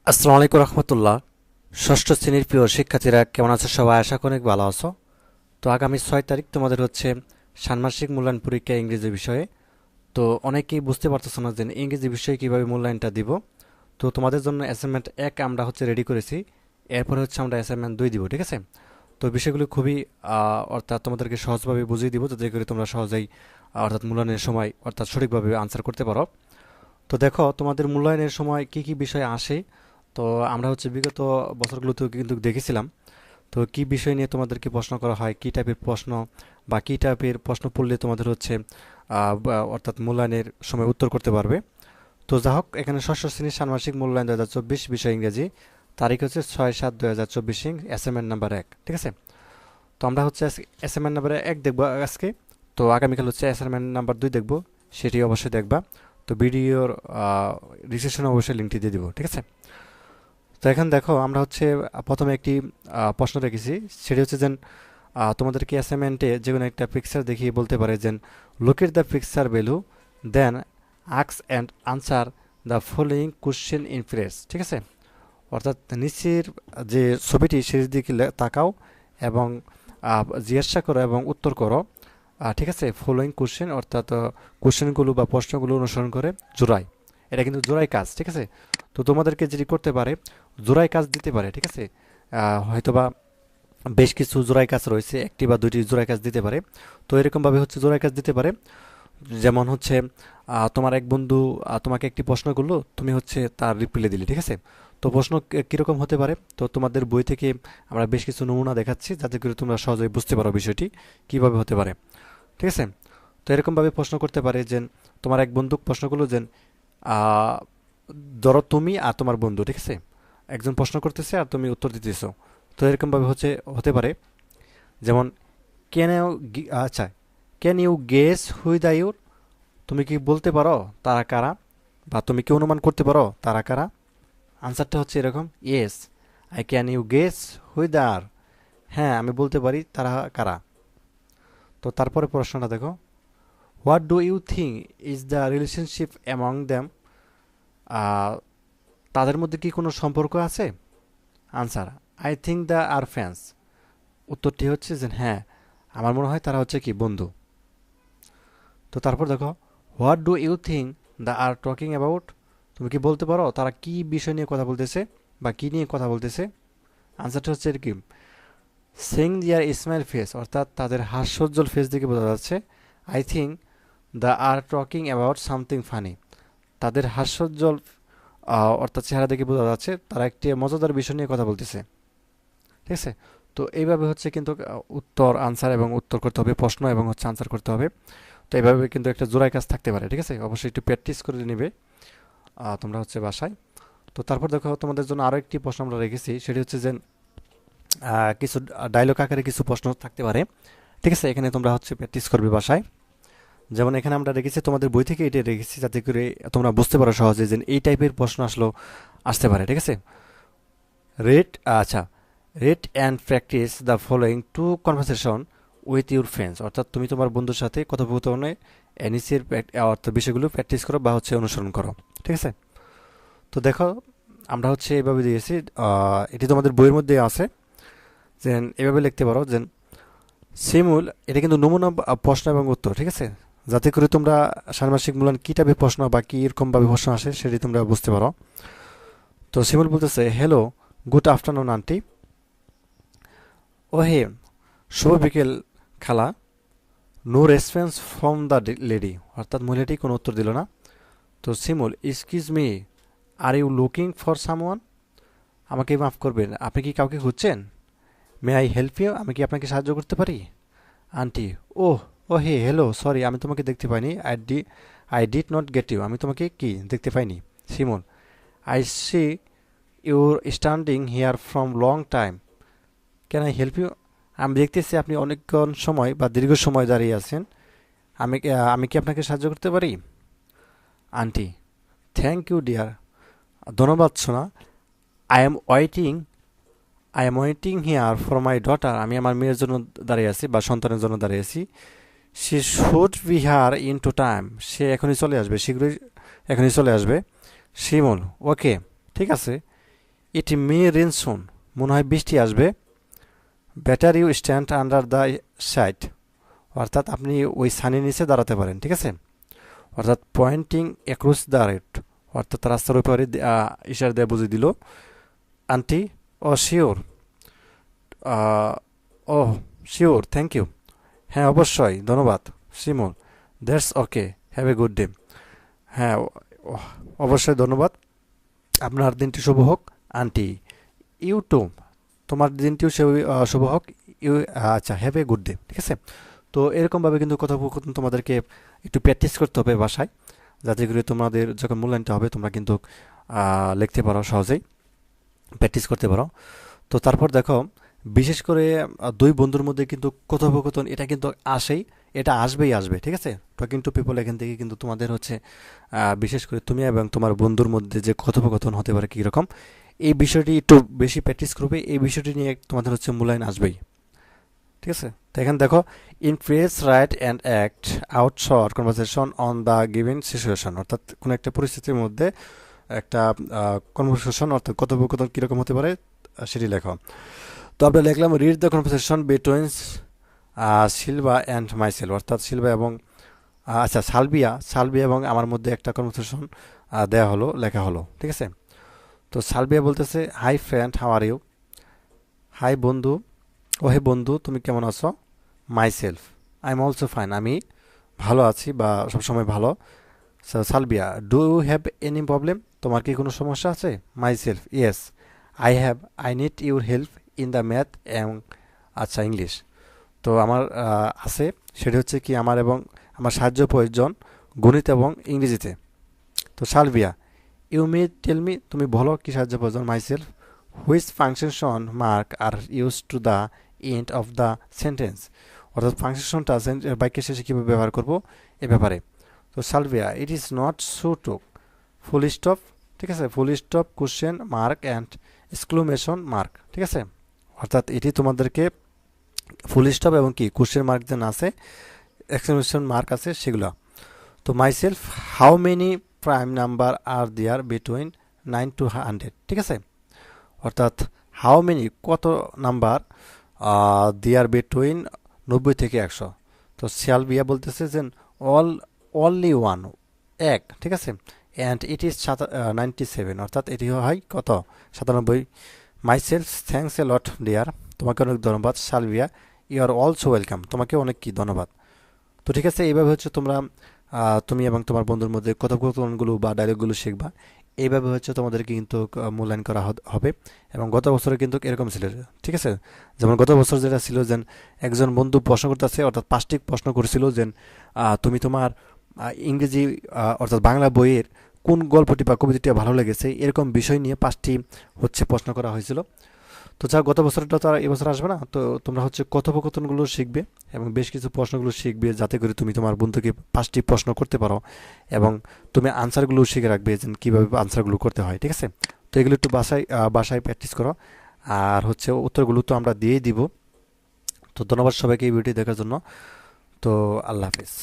আসসালামু আলাইকুম রহমতুল্লাহ। ষষ্ঠ শ্রেণীর প্রিয় শিক্ষার্থীরা কেমন আছো? সবাই আশা করি অনেক ভালো আছো। তো আগামী 6 তারিখ তোমাদের হচ্ছে ষান্মাসিক মূল্যায়ন পরীক্ষা ইংরেজি বিষয়ে। তো অনেকেই বুঝতে পারতেছো না যে ইংরেজি বিষয়ে কীভাবে মূল্যায়নটা দিব। তো তোমাদের জন্য অ্যাসাইনমেন্ট 1 আমরা হচ্ছে রেডি করেছি। এরপরে হচ্ছে আমরা অ্যাসাইনমেন্ট 2 দিব, ঠিক আছে? তো বিষয়গুলো খুবই অর্থাৎ তোমাদেরকে সহজভাবে বুঝিয়ে দিব যাতে করে তোমরা সহজেই অর্থাৎ মূল্যায়নের সময় অর্থাৎ সঠিকভাবে আনসার করতে পারো। তো দেখো তোমাদের মূল্যায়নের সময় কি কি বিষয় আসে। তো আমরা হচ্ছে বিগত বছরগুলোতেও কিন্তু দেখেছিলাম। তো কি বিষয় নিয়ে তোমাদেরকে প্রশ্ন করা হয়, কি টাইপের প্রশ্ন বা কি টাইপের প্রশ্ন পড়লে তোমাদের হচ্ছে অর্থাৎ মূল্যায়নের সময় উত্তর করতে পারবে। তো যা হোক, এখানে ষষ্ঠ শ্রেণীর ষান্মাসিক মূল্যায়ন 2024 বিষয় ইংরেজি, তারিখ হচ্ছে 6/7/2024, অ্যাসাইনমেন্ট নাম্বার 1, ঠিক আছে? তো আমরা হচ্ছে অ্যাসাইনমেন্ট নাম্বার 1 দেখবো আজকে। তো আগামীকাল হচ্ছে অ্যাসাইনমেন্ট নাম্বার 2 দেখবো, সেটি অবশ্যই দেখবা। তো ভিডিওর ডিসক্রিপশনে অবশ্যই লিঙ্কটি দিয়ে দিব, ঠিক আছে? তো এখন দেখো আমরা হচ্ছে প্রথমে একটি প্রশ্ন রেখেছি। সেটি হচ্ছে যে তোমাদেরকে অ্যাসাইনমেন্টে যে কোনো একটা পিকচার দেখিয়ে বলতে পারে যে look at the picture value, then আক্স and answer the following question in phrase, ঠিক আছে? অর্থাৎ নিচের যে ছবিটি সেটির দিকে তাকাও এবং জিজ্ঞাসা করো এবং উত্তর করো, ঠিক আছে? ফলোয়িং কোশ্চেন অর্থাৎ কোশ্চেনগুলো বা প্রশ্নগুলো অনুসরণ করে জোড়ায়। এটা কিন্তু জোড়াই কাজ, ঠিক আছে? তো তোমাদেরকে যেটি করতে পারে, জোড়াই কাজ দিতে পারে, ঠিক আছে? হয়তোবা বেশ কিছু জোড়াই কাজ রয়েছে, একটি বা দুইটি জোড়াই কাজ দিতে পারে। তো এরকমভাবে হচ্ছে জোড়াই কাজ দিতে পারে। যেমন হচ্ছে তোমার এক বন্ধু তোমাকে একটি প্রশ্ন করলো, তুমি হচ্ছে তার রিপ্লাই দিলে, ঠিক আছে? তো প্রশ্ন কীরকম হতে পারে, তো তোমাদের বই থেকে আমরা বেশ কিছু নমুনা দেখাচ্ছি যাতে করে তোমরা সহজেই বুঝতে পারো বিষয়টি কীভাবে হতে পারে, ঠিক আছে? তো এরকমভাবে প্রশ্ন করতে পারে যে তোমার এক বন্ধু প্রশ্ন করলো যে আহ, ধরো তুমি আর তোমার বন্ধু, ঠিক আছে? একজন প্রশ্ন করতেছে আর তুমি উত্তর দিতেছো। তো এরকমভাবে হচ্ছে হতে পারে, যেমন ক্যান ইউ, আচ্ছা, can you guess who the your, তুমি কি বলতে পারো তারা কারা, বা তুমি কি অনুমান করতে পারো তারা কারা? আনসারটা হচ্ছে এরকম, yes I can you guess who they are, হ্যাঁ আমি বলতে পারি তারা কারা। তো তারপরে প্রশ্নটা দেখো, what do you think is the relationship among them, তাদের মধ্যে কি কোনো সম্পর্ক আছে? Answer, I think the are fans, উত্তরটি হচ্ছে যে হ্যাঁ আমার মনে হয় তারা হচ্ছে কি বন্ধু। তো তারপর দেখো, what do you think the are talking about, তুমি কি বলতে পারো তারা কি বিষয় নিয়ে কথা বলতেছে বা কি নিয়ে কথা বলতেছে? আনসারটা হচ্ছে এরকম, সিং দিয়ার ইসমাইল ফেস, অর্থাৎ তাদের হাস্যোজ্জ্বল ফেস দিকে বোঝা যাচ্ছে। I think the are talking about something funny, তাদের হাস্যোজ্জ্বল অর্থাৎ চেহারা দেখে বোঝা যাচ্ছে তারা একটি মজাদার বিষয় নিয়ে কথা বলতেছে, ঠিক আছে? তো এইভাবে হচ্ছে কিন্তু উত্তর আনসার এবং উত্তর করতে হবে, প্রশ্ন এবং হচ্ছে আনসার করতে হবে। তো এইভাবে কিন্তু একটা জোড়াই কাজ থাকতে পারে, ঠিক আছে? অবশ্যই একটু প্র্যাকটিস করে নিবে তোমরা হচ্ছে বাসায়। তো তারপর দেখো তোমাদের জন্য আরও একটি প্রশ্ন আমরা রেখেছি, সেটি হচ্ছে যে কিছু ডায়লগ আকারে কিছু প্রশ্ন থাকতে পারে, ঠিক আছে? এখানে তোমরা হচ্ছে প্র্যাকটিস করবে বাসায়। যেমন এখানে আমরা রেখেছি, তোমাদের বই থেকে এটা রেখেছি যাতে করে তোমরা বুঝতে পারো সহজে যে এই টাইপের প্রশ্ন আসলেও আসতে পারে, ঠিক আছে? রেট, আচ্ছা, rate and practise the following two conversation with your friends, অর্থাৎ তুমি তোমার বন্ধুর সাথে কথোপকথনে নিচের অর্থাৎ বিষয়গুলো প্র্যাকটিস করো বা হচ্ছে অনুসরণ করো, ঠিক আছে? তো দেখো আমরা হচ্ছে এভাবে দিয়েছি, এটি তোমাদের বইয়ের মধ্যে আছে যে এভাবে লিখতে পারো যে সিমুল, এটা কিন্তু নমুনা প্রশ্ন এবং উত্তর, ঠিক আছে? যাতে করে তোমরা ষান্মাসিক মূল্যায়ন কী টাইপের প্রশ্ন বা কী এরকমভাবে প্রশ্ন আসে সেটি তোমরা বুঝতে পারো। তো সিমুল বলতেছে, হ্যালো, গুড আফটারনুন আন্টি, ও হে, শুভ বিকেল খালা, no response from the lady, অর্থাৎ মহিলাটি কোনো উত্তর দিল না। তো Simul, excuse me, are you looking for someone, আমাকে মাফ করবেন, আপনি কি কাউকে খুঁজছেন? মে আই হেল্প ইউ, আমি কি আপনাকে সাহায্য করতে পারি? আন্টি, ওহ, ও হে, হ্যালো, সরি আমি তোমাকে দেখতে পাইনি, I did not get you, আমি তোমাকে কি দেখতে পাইনি। Simul, I see your standing here from long time, can I help you, আমি দেখতেছি আপনি অনেকক্ষণ সময় বা দীর্ঘ সময় দাঁড়িয়ে আছেন, আমি কি আপনাকে সাহায্য করতে পারি? আন্টি, থ্যাংক ইউ ডিয়ার, ধন্যবাদ সোনা, I am waiting I am waiting here for my daughter, আমি আমার মেয়ের জন্য দাঁড়িয়ে আছি বা সন্তানের জন্য দাঁড়িয়ে আছি। She should be here in to time, সে এখনই চলে আসবে, শীঘ্রই এখনই চলে আসবে। শিমুল, ওকে, ঠিক আছে, ইট মে রেন সুন, মনে হয় বৃষ্টি আসবে। Better you stand under the side, অর্থাৎ আপনি ওই সানের নিচে দাঁড়াতে পারেন, ঠিক আছে। অর্থাৎ পয়েন্টিং অ্যাক্রস দ্য রোড, অর্থাৎ রাস্তার উপরে ইশারা দিয়ে বুঝিয়ে দিল। Aunty, oh sure, oh sure, thank you, হ্যাঁ অবশ্যই ধন্যবাদ। Shimul, that's okay, have a good day. হ্যাঁ, অবশ্যই ধন্যবাদ, আপনার দিনটি শুভ হোক। আন্টি, ইউ টু, তোমার দিনটিও শুভ হোক। ইউ, আচ্ছা, হ্যাভ এ গুড ডে, ঠিক আছে। তো এরকমভাবে কিন্তু কথোপকথন তোমাদেরকে একটু প্র্যাকটিস করতে হবে বাসায়, যাতে করে তোমাদের যখন মূল্যায়নটা হবে তোমরা কিন্তু লিখতে পারো সহজেই, প্র্যাকটিস করতে পারো। তো তারপর দেখো, বিশেষ করে দুই বন্ধুর মধ্যে কিন্তু কথোপকথন এটা কিন্তু আসেই, এটা আসবেই আসবে, ঠিক আছে। টকিং টু পিপল এখান থেকে কিন্তু তোমাদের হচ্ছে বিশেষ করে তুমি এবং তোমার বন্ধুর মধ্যে যে কথোপকথন হতে পারে কীরকম, এই বিষয়টি একটু বেশি প্র্যাকটিস করবে, এই বিষয়টি নিয়ে তোমাদের হচ্ছে মূল্যায়ন আসবেই, ঠিক আছে। তো এখানে দেখো, in phrase right and act out short conversation on the given situation, অর্থাৎ কোনো একটা পরিস্থিতির মধ্যে একটা কনভারসেশন অর্থাৎ কথোপকথন কীরকম হতে পারে সেটি লেখো। তো আমরা লিখলাম, read the conversation between Silva and micellar, অর্থাৎ সিলভা এবং আচ্ছা সালবিয়া এবং আমার মধ্যে একটা কনভারসেশন দেওয়া হলো, লেখা হলো, ঠিক আছে। তো সালবিয়া বলতেছে, hi friend, how are you, hi বন্ধু, ও হে বন্ধু তুমি কেমন আছো। My self, I am also fine, আমি ভালো আছি বা সবসময় ভালো। Salvia, do you have any problem, তোমার কি কোনো সমস্যা আছে। My self, yes I have, I need your help in the math এবং আচ্ছা ইংলিশ। তো আমার আছে, সেটি হচ্ছে কি আমার সাহায্য প্রয়োজন গণিত এবং ইংরেজিতে। তো Salvia, you may tell me, তুমি বলো কি সাহায্য প্রয়োজন। Myself, which function mark are use to the end of the sentence, অর্থাৎ ফাংশনটা বাক্যের শেষে কীভাবে ব্যবহার করবো এ ব্যাপারে। তো Salvia, it is not so to, full stop, ঠিক আছে, full stop, question mark and exclamation mark, ঠিক আছে। অর্থাৎ এটি তোমাদেরকে ফুল স্টপ এবং কি কোশ্চেন মার্ক যেন আছে, এক্সক্লেমেশন মার্ক আছে সেগুলো। তো myself, how many prime number are there between 9 to 100, ঠিক আছে। অর্থাৎ হাউ মেনি কত নাম্বার দেয়ার বিটুইন 90 থেকে 100। তো সিয়ালবিয়া বলতেছে যে অল অনলি ওয়ান, এক, ঠিক আছে। অ্যান্ড ইট ইজ 97, অর্থাৎ এটি হয় কত 97। Myself, thanks a lot dear, তোমাকে অনেক ধন্যবাদ। Salvia, you are also welcome, তোমাকে অনেক কি ধন্যবাদ। তো ঠিক আছে, এইভাবে হচ্ছে তোমরা তুমি এবং তোমার বন্ধুর মধ্যে কথোপকথনগুলো বা ডায়লগগুলো শিখবা। এইভাবে হচ্ছে তোমাদেরকে কিন্তু মূল্যায়ন করা হবে। এবং গত বছরে কিন্তু এরকম ছিল, ঠিক আছে। যেমন গত বছর যেটা ছিল যে একজন বন্ধু প্রশ্ন করতেছে, অর্থাৎ 5টি প্রশ্ন করেছিল যে তুমি তোমার ইংরেজি অর্থাৎ বাংলা বইয়ের কোন গল্পটি বা কবিতাটি ভালো লেগেছে, এরকম বিষয় নিয়ে 5টি হচ্ছে প্রশ্ন করা হয়েছিল। তো যা গত বছরটা তো আর এবছর আসবে না, তো তোমরা হচ্ছে কথোপকথনগুলো শিখবে এবং বেশ কিছু প্রশ্নগুলো শিখবে, যাতে করে তুমি তোমার বন্ধুকে 5টি প্রশ্ন করতে পারো এবং তুমি আনসারগুলো শিখে রাখবে যে কীভাবে আনসারগুলো করতে হয়, ঠিক আছে। তো এগুলো একটু বাসায় প্র্যাকটিস করো। আর হচ্ছে উত্তরগুলো তো আমরা দিয়েই দিব। তো ধন্যবাদ সবাইকে এই ভিডিও দেখার জন্য। তো আল্লাহ হাফিজ।